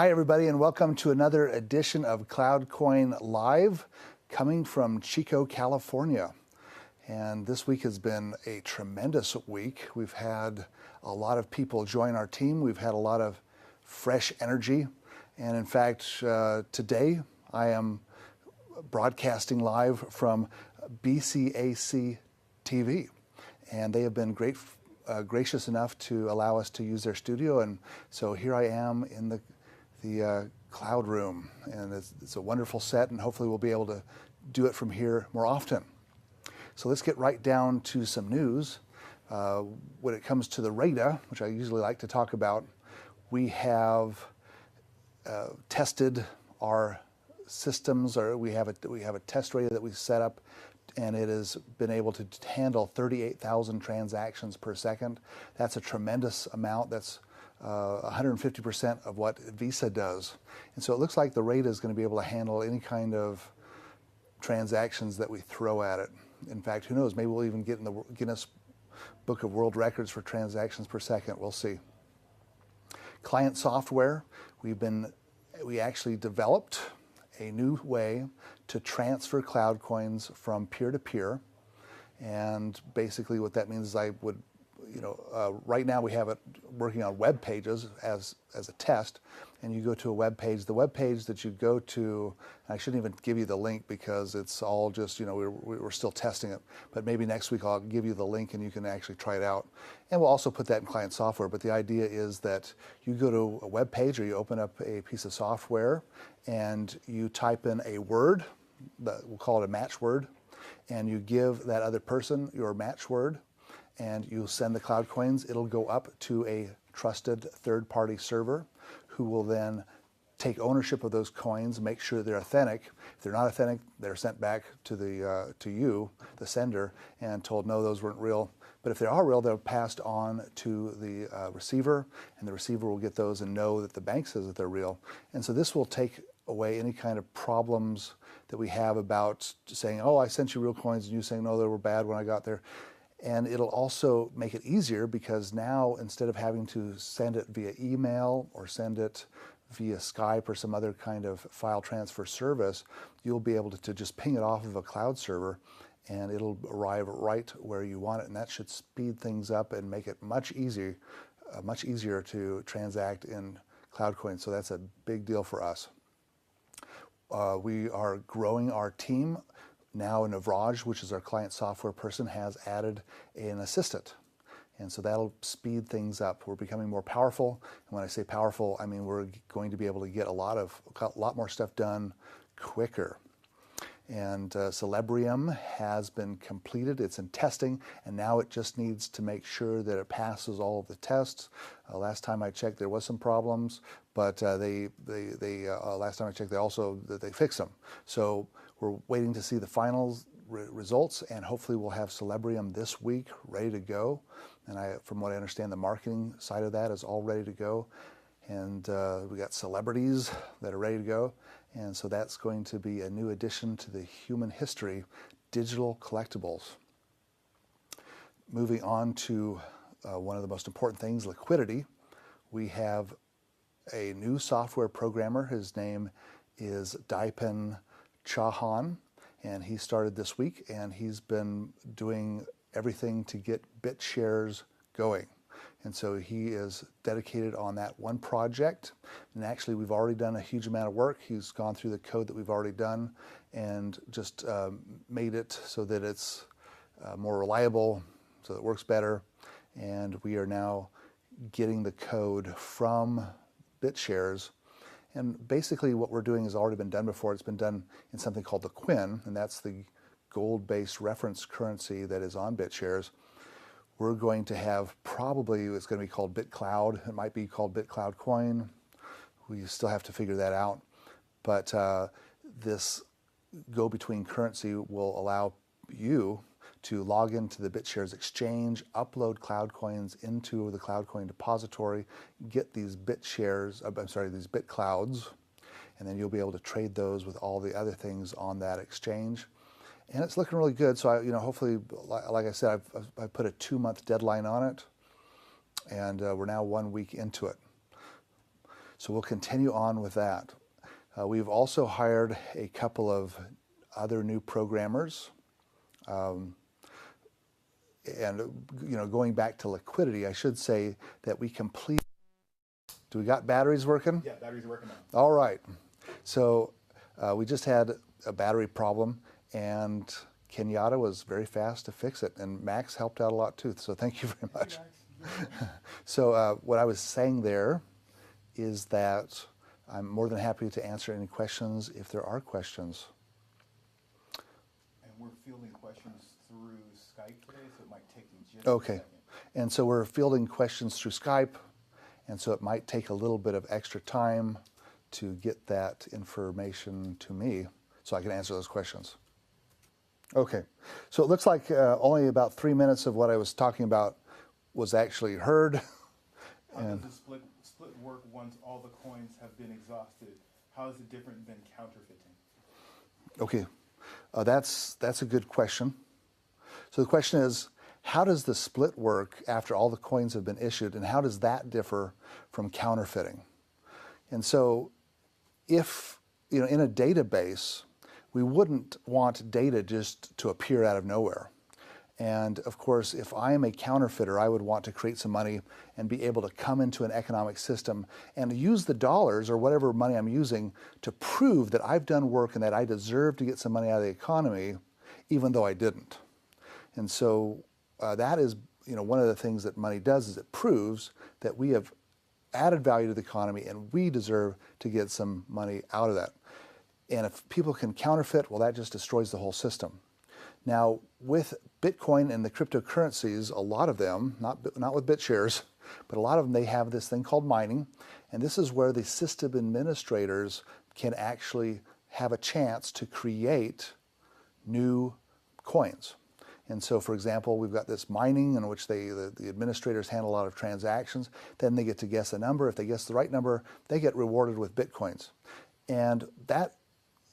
Hi, everybody, and welcome to another edition of CloudCoin Live, coming from Chico, California. And this week has been a tremendous week. We've had a lot of people join our team. We've had a lot of fresh energy. And in fact, today I am broadcasting live from BCAC TV. And they have been gracious enough to allow us to use their studio. And so here I am in the cloud room, and it's a wonderful set, and hopefully we'll be able to do it from here more often. So let's get right down to some news. When it comes to the RAIDA, which I usually like to talk about, we have tested our systems, or we have a test RAIDA that we set up, and it has been able to handle 38,000 transactions per second. That's a tremendous amount. That's 150% of what Visa does. And so it looks like the RAIDA is going to be able to handle any kind of transactions that we throw at it. In fact, who knows, maybe we'll even get in the Guinness Book of World Records for transactions per second. We'll see. Client software, we actually developed a new way to transfer cloud coins from peer-to-peer. And basically what that means is right now we have it working on web pages as a test, and you go to a web page. The web page that you go to, I shouldn't even give you the link because it's all just, we're still testing it, but maybe next week I'll give you the link and you can actually try it out. And we'll also put that in client software, but the idea is that you go to a web page or you open up a piece of software and you type in a word, we'll call it a match word, and you give that other person your match word, and you send the cloud coins. It'll go up to a trusted third-party server who will then take ownership of those coins, make sure they're authentic. If they're not authentic, they're sent back to you, the sender, and told, no, those weren't real. But if they are real, they're passed on to the receiver, and the receiver will get those and know that the bank says that they're real. And so this will take away any kind of problems that we have about saying, oh, I sent you real coins, and you saying, no, they were bad when I got there. And it'll also make it easier because now, instead of having to send it via email or send it via Skype or some other kind of file transfer service, you'll be able to just ping it off of a cloud server and it'll arrive right where you want it. And that should speed things up and make it much easier to transact in CloudCoin. So that's a big deal for us. We are growing our team. Now Navraj, which is our client software person, has added an assistant. And so that'll speed things up. We're becoming more powerful. And when I say powerful, I mean we're going to be able to get a lot more stuff done quicker. And Celebrium has been completed. It's in testing, and now it just needs to make sure that it passes all of the tests. Last time I checked, there was some problems, but last time I checked, they fixed them. So we're waiting to see the final results, and hopefully we'll have Celebrium this week ready to go. And from what I understand, the marketing side of that is all ready to go. And we got celebrities that are ready to go. And so that's going to be a new addition to the human history, digital collectibles. Moving on to one of the most important things, liquidity. We have a new software programmer. His name is Dipen Chauhan, and he started this week, and he's been doing everything to get Bitshares going. And so he is dedicated on that one project. And actually, we've already done a huge amount of work. He's gone through the code that we've already done and just made it so that it's more reliable, so it works better. And we are now getting the code from Bitshares. And basically what we're doing has already been done before. It's been done in something called the Quinn, and that's the gold-based reference currency that is on Bitshares. We're going to have it's going to be called BitCloud. It might be called CloudCoin. We still have to figure that out. But this go-between currency will allow you to log into the Bitshares exchange, upload cloud coins into the CloudCoin depository, get these BitClouds, and then you'll be able to trade those with all the other things on that exchange. And it's looking really good. So hopefully, like I said, I've put a 2-month deadline on it, and we're now 1 week into it. So we'll continue on with that. We've also hired a couple of other new programmers. And going back to liquidity, I should say that we complete. Do we got batteries working? Yeah, batteries are working now. All right. So we just had a battery problem, and Kenyatta was very fast to fix it, and Max helped out a lot too. So thank you very much. So what I was saying there is that I'm more than happy to answer any questions if there are questions. And we're fielding questions through Skype today, so it might take you just Okay. a second. And so we're fielding questions through Skype, and so it might take a little bit of extra time to get that information to me so I can answer those questions. Okay, so it looks like only about 3 minutes of what I was talking about was actually heard. How does the split work once all the coins have been exhausted? How is it different than counterfeiting? Okay, that's a good question. So the question is, how does the split work after all the coins have been issued, and how does that differ from counterfeiting? And so if, in a database, we wouldn't want data just to appear out of nowhere. And of course, if I am a counterfeiter, I would want to create some money and be able to come into an economic system and use the dollars or whatever money I'm using to prove that I've done work and that I deserve to get some money out of the economy, even though I didn't. And so that is, one of the things that money does is it proves that we have added value to the economy and we deserve to get some money out of that. And if people can counterfeit, well, that just destroys the whole system. Now, with Bitcoin and the cryptocurrencies, a lot of them, not with Bitshares, but a lot of them, they have this thing called mining. And this is where the system administrators can actually have a chance to create new coins. And so, for example, we've got this mining in which the administrators handle a lot of transactions. Then they get to guess a number. If they guess the right number, they get rewarded with Bitcoins. And that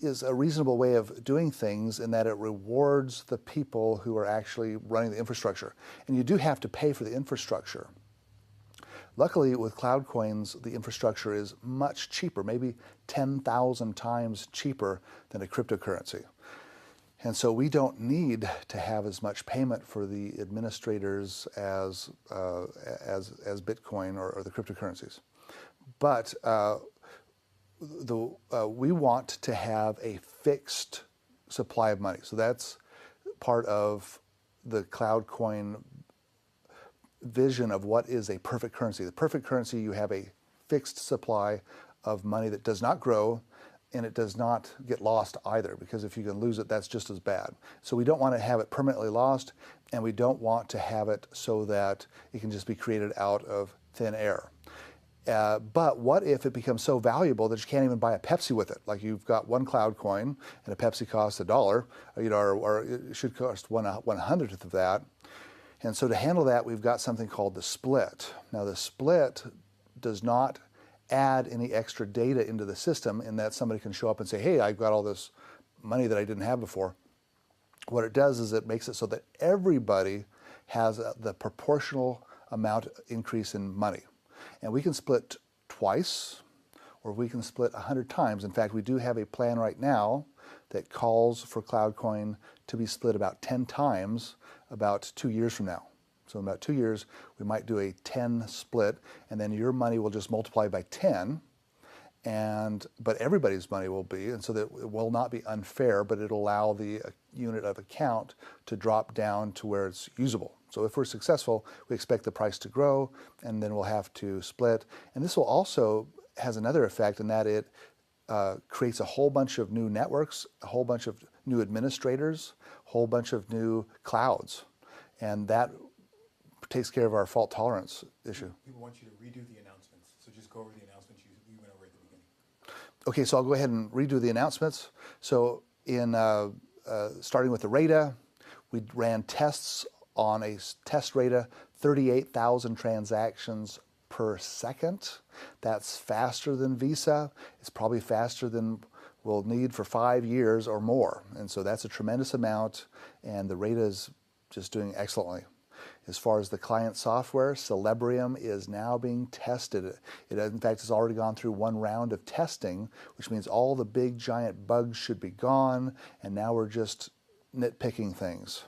is a reasonable way of doing things in that it rewards the people who are actually running the infrastructure. And you do have to pay for the infrastructure. Luckily, with CloudCoins, the infrastructure is much cheaper, maybe 10,000 times cheaper than a cryptocurrency. And so we don't need to have as much payment for the administrators as Bitcoin or the cryptocurrencies. But we want to have a fixed supply of money. So that's part of the CloudCoin vision of what is a perfect currency. The perfect currency, you have a fixed supply of money that does not grow and it does not get lost either, because if you can lose it, that's just as bad. So we don't want to have it permanently lost, and we don't want to have it so that it can just be created out of thin air. But what if it becomes so valuable that you can't even buy a Pepsi with it? Like you've got one CloudCoin and a Pepsi costs $1, or it should cost 1/100th of that. And so to handle that, we've got something called the split. Now the split does not add any extra data into the system in that somebody can show up and say, hey, I've got all this money that I didn't have before. What it does is it makes it so that everybody has the proportional amount increase in money. And we can split twice, or we can split 100 times. In fact, we do have a plan right now that calls for CloudCoin to be split about 10 times about 2 years from now. So in about 2 years, we might do a 10 split, and then your money will just multiply by 10, but everybody's money will be, and so that it will not be unfair, but it'll allow the unit of account to drop down to where it's usable. So if we're successful, we expect the price to grow, and then we'll have to split. And this will also has another effect in that it creates a whole bunch of new networks, a whole bunch of new administrators, a whole bunch of new clouds, and that takes care of our fault tolerance issue. People want you to redo the announcements, so just go over the announcements you went over at the beginning. Okay, so I'll go ahead and redo the announcements. So in starting with the RAIDA, we ran tests on a test RAIDA, 38,000 transactions per second. That's faster than Visa. It's probably faster than we'll need for 5 years or more. And so that's a tremendous amount, and the RAIDA is just doing excellently. As far as the client software, Celebrium is now being tested. It in fact has already gone through one round of testing, which means all the big giant bugs should be gone, and now we're just nitpicking things.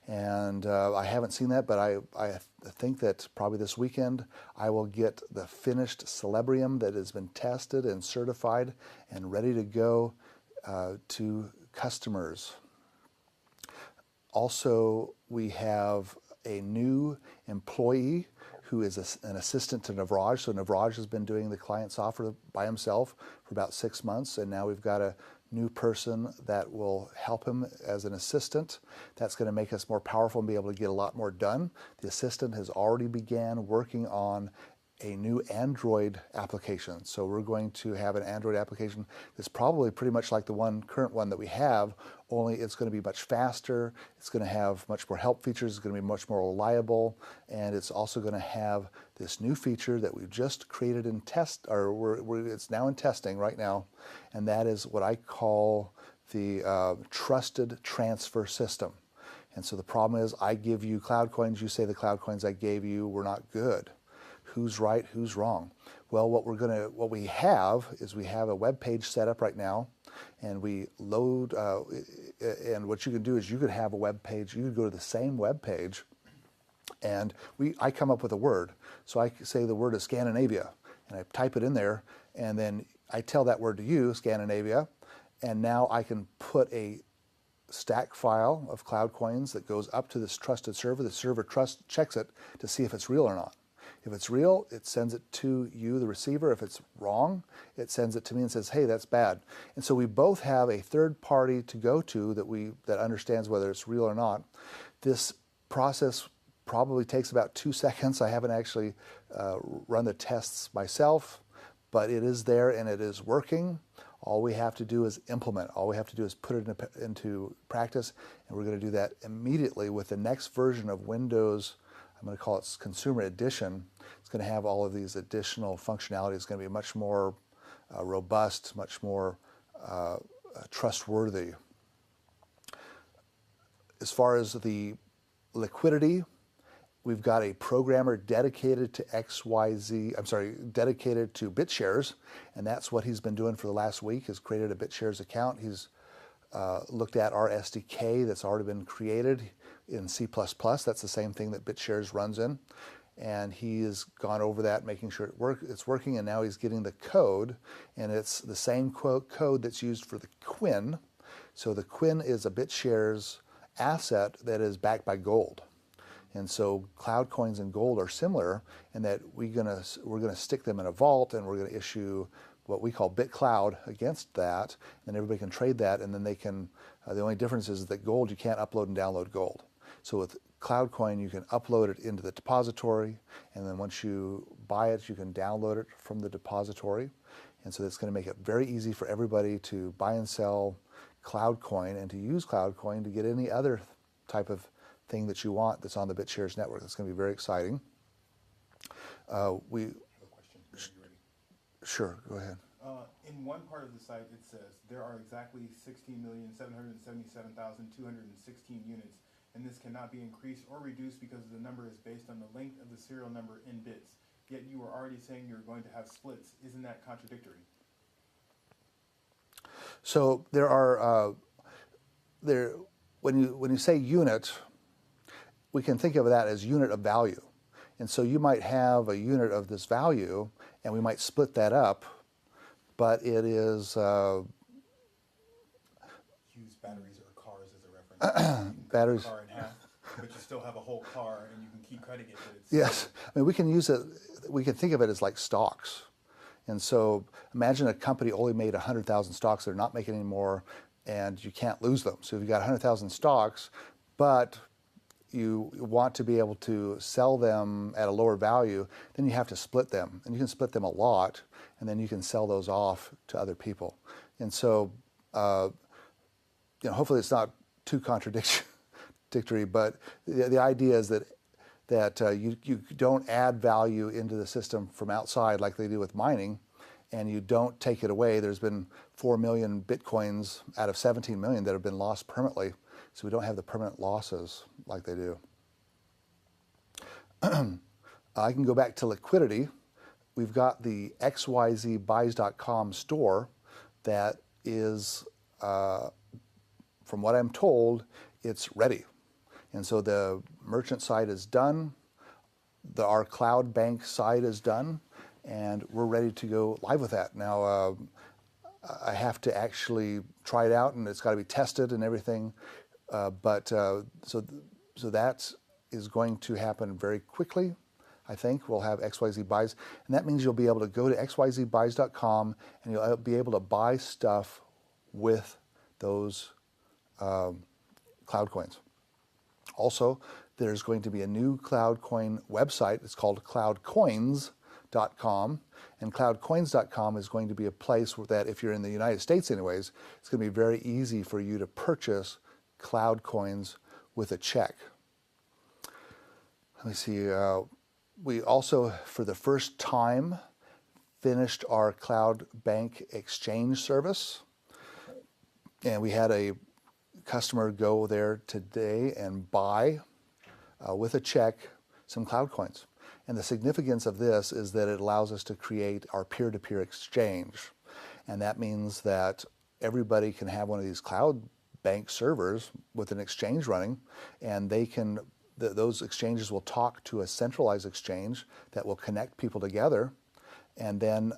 And I haven't seen that, but I think that probably this weekend I will get the finished Celebrium that has been tested and certified and ready to go to customers. Also, we have a new employee who is an assistant to Navraj. So Navraj has been doing the client software by himself for about 6 months, and now we've got a new person that will help him as an assistant. That's going to make us more powerful and be able to get a lot more done. The assistant has already began working on a new Android application. So we're going to have an Android application that's probably pretty much like the current one that we have, only it's going to be much faster, it's going to have much more help features, it's going to be much more reliable, and it's also going to have this new feature that we've just created in test, or it's now in testing right now, and that is what I call the trusted transfer system. And so the problem is, I give you cloud coins, you say the cloud coins I gave you were not good. Who's right, who's wrong? Well, what we have is we have a web page set up right now, and we load, and what you can do is you could have a web page, you could go to the same web page, and I come up with a word. So I say the word is Scandinavia, and I type it in there, and then I tell that word to you, Scandinavia, and now I can put a stack file of cloud coins that goes up to this trusted server. The server checks it to see if it's real or not. If it's real, it sends it to you, the receiver. If it's wrong, it sends it to me and says, hey, that's bad. And so we both have a third party to go to that understands whether it's real or not. This process probably takes about 2 seconds. I haven't actually run the tests myself, but it is there and it is working. All we have to do is implement. All we have to do is put it into practice, and we're going to do that immediately with the next version of Windows. I'm going to call it Consumer Edition. It's going to have all of these additional functionality. It's going to be much more robust, much more trustworthy. As far as the liquidity, we've got a programmer dedicated to dedicated to Bitshares, and that's what he's been doing for the last week. He's created a Bitshares account. He's looked at our SDK that's already been created in C++. That's the same thing that Bitshares runs in. And he has gone over that, making sure it's working, and now he's getting the code, and it's the same code that's used for the Quinn. So the Quinn is a Bitshares asset that is backed by gold. And so cloud coins and gold are similar in that we're gonna stick them in a vault, and we're gonna issue what we call BitCloud against that, and everybody can trade that, and then they can, the only difference is that gold, you can't upload and download gold. So with CloudCoin, you can upload it into the depository, and then once you buy it, you can download it from the depository. And so that's going to make it very easy for everybody to buy and sell CloudCoin and to use CloudCoin to get any other type of thing that you want that's on the Bitshares network. That's going to be very exciting. I have a question. Are you ready? Sure, go ahead. In one part of the site, it says there are exactly 16,777,216 units, and this cannot be increased or reduced because the number is based on the length of the serial number in bits. Yet you are already saying you're going to have splits. Isn't that contradictory? So there are when you say unit, we can think of that as unit of value. And so you might have a unit of this value, and we might split that up, but it is... Use batteries or cars as a reference. Batteries. A car in half, but you still have a whole car, and you can keep cutting it. But it's yes. I mean, we can use it, we can think of it as like stocks. And so imagine a company only made 100,000 stocks, they're not making any more, and you can't lose them. So if you've got 100,000 stocks, but you want to be able to sell them at a lower value, then you have to split them. And you can split them a lot, and then you can sell those off to other people. And so, hopefully it's not too contradictory, but the idea is that you don't add value into the system from outside like they do with mining, and you don't take it away. There's been 4 million Bitcoins out of 17 million that have been lost permanently, so we don't have the permanent losses like they do. I can go back to liquidity. We've got the xyzbuys.com store that is, from what I'm told, it's ready. And so the merchant side is done, our cloud bank side is done, and we're ready to go live with that. Now, I have to actually try it out, and it's got to be tested and everything. So that is going to happen very quickly. I think we'll have XYZ Buys, and that means you'll be able to go to xyzbuys.com and you'll be able to buy stuff with those cloud coins. Also, there's going to be a new CloudCoin website. It's called cloudcoins.com, and cloudcoins.com is going to be a place where that, if you're in the United States anyways, it's going to be very easy for you to purchase cloud coins with a check. Let me see. We also, for the first time, finished our cloud bank exchange service, and we had a customer go there today and buy with a check some cloud coins. And the significance of this is that it allows us to create our peer-to-peer exchange. And that means that everybody can have one of these cloud bank servers with an exchange running, and they can, those exchanges will talk to a centralized exchange that will connect people together. And then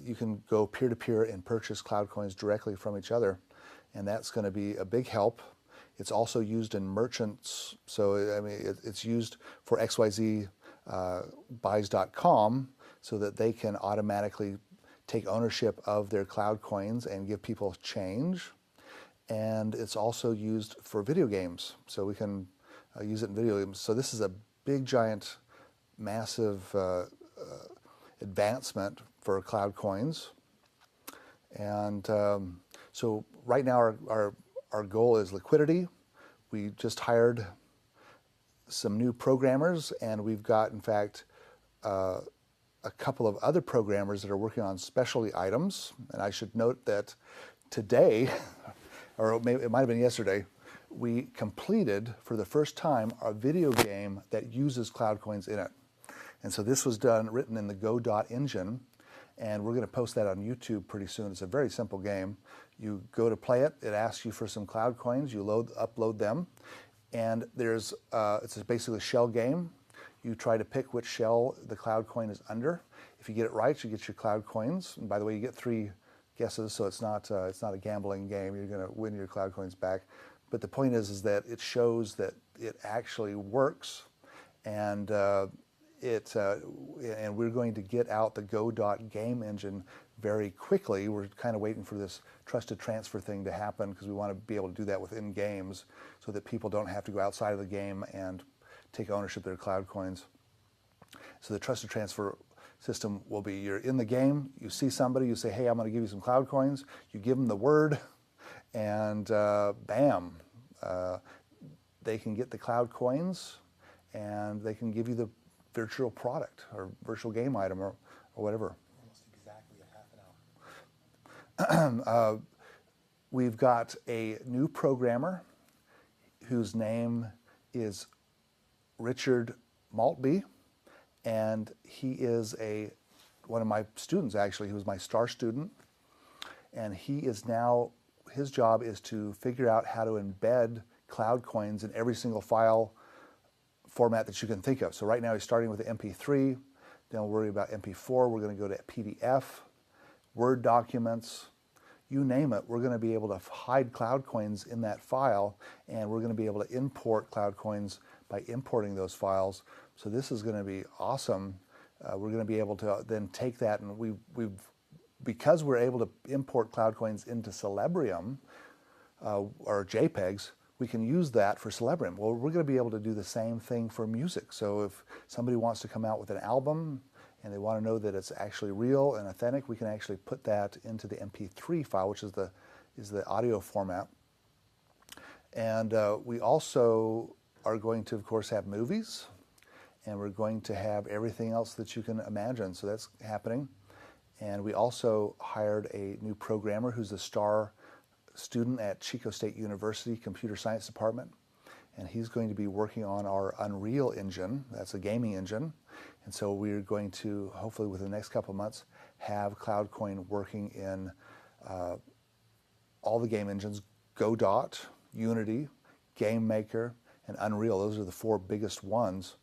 you can go peer-to-peer and purchase cloud coins directly from each other. And that's going to be a big help. It's also used in merchants. So, I mean, it's used for xyzbuys.com so that they can automatically take ownership of their cloud coins and give people change. And it's also used for video games. So we can use it in video games. So this is a big, giant, massive advancement for cloud coins. And so right now our goal is liquidity. We just hired some new programmers, and we've got, in fact, a couple of other programmers that are working on specialty items. And I should note that today, or maybe it might have been yesterday, we completed for the first time a video game that uses cloud coins in it. And so this was written in the Go engine, and we're going to post that on YouTube pretty soon. It's a very simple game. You go to play it, it asks you for some cloud coins, you upload them, and it's basically a shell game. You try to pick which shell the cloud coin is under. If you get it right, you get your cloud coins. And by the way, you get 3 guesses, so it's not a gambling game. You're going to win your cloud coins back. But the point is that it shows that it actually works, and and we're going to get out the Go game engine very quickly. We're kind of waiting for this trusted transfer thing to happen because we want to be able to do that within games so that people don't have to go outside of the game and take ownership of their cloud coins. So the trusted transfer system will be, you're in the game, you see somebody, you say, hey, I'm going to give you some cloud coins, you give them the word, and bam, they can get the cloud coins, and they can give you the virtual product or virtual game item or whatever. Almost exactly a half an hour. We've got a new programmer whose name is Richard Maltby, and he is one of my students, actually. He was my star student, and he is now, his job is to figure out how to embed cloud coins in every single file format that you can think of. So right now he's starting with the MP3, then we'll worry about MP4, we're going to go to PDF, Word documents, you name it. We're going to be able to hide cloud coins in that file, and we're going to be able to import cloud coins by importing those files. So this is going to be awesome. We're going to be able to then take that, and because we're able to import cloud coins into Celebrium or JPEGs, we can use that for Celebrium. Well, we're going to be able to do the same thing for music. So if somebody wants to come out with an album and they want to know that it's actually real and authentic, we can actually put that into the MP3 file, which is the audio format. And we also are going to, of course, have movies, and we're going to have everything else that you can imagine. So that's happening. And we also hired a new programmer who's a star student at Chico State University Computer Science Department, and he's going to be working on our Unreal engine. That's a gaming engine. And so we're going to, hopefully within the next couple of months, have CloudCoin working in all the game engines: Godot, Unity, GameMaker, and Unreal. Those are the 4 biggest ones.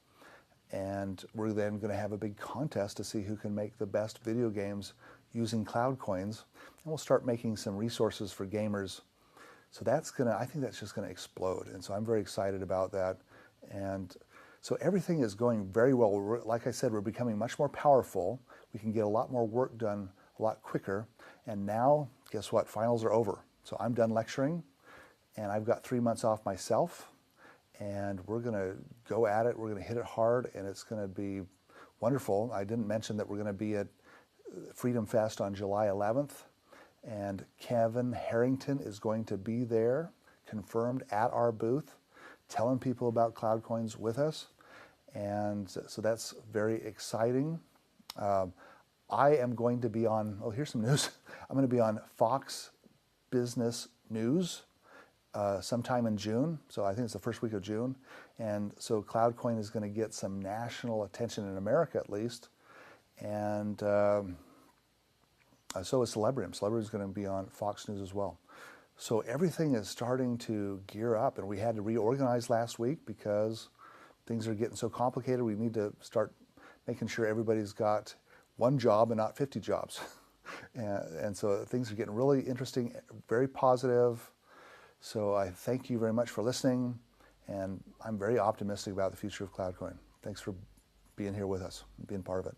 And we're then going to have a big contest to see who can make the best video games using CloudCoins. And we'll start making some resources for gamers. So I think that's just going to explode. And so I'm very excited about that. And so everything is going very well. Like I said, we're becoming much more powerful. We can get a lot more work done a lot quicker. And now, guess what? Finals are over. So I'm done lecturing, and I've got 3 months off myself. And we're going to go at it. We're going to hit it hard, and it's going to be wonderful. I didn't mention that we're going to be at Freedom Fest on July 11th, and Kevin Harrington is going to be there, confirmed, at our booth, telling people about CloudCoins with us. And so that's very exciting. I am going to be on, here's some news. I'm going to be on Fox Business News sometime in June. So I think it's the first week of June. And so CloudCoin is going to get some national attention in America, at least. And so is Celebrium. Celebrium is going to be on Fox News as well. So everything is starting to gear up, and we had to reorganize last week because things are getting so complicated. We need to start making sure everybody's got one job and not 50 jobs. And so things are getting really interesting, very positive. So I thank you very much for listening, and I'm very optimistic about the future of CloudCoin. Thanks for being here with us, being part of it.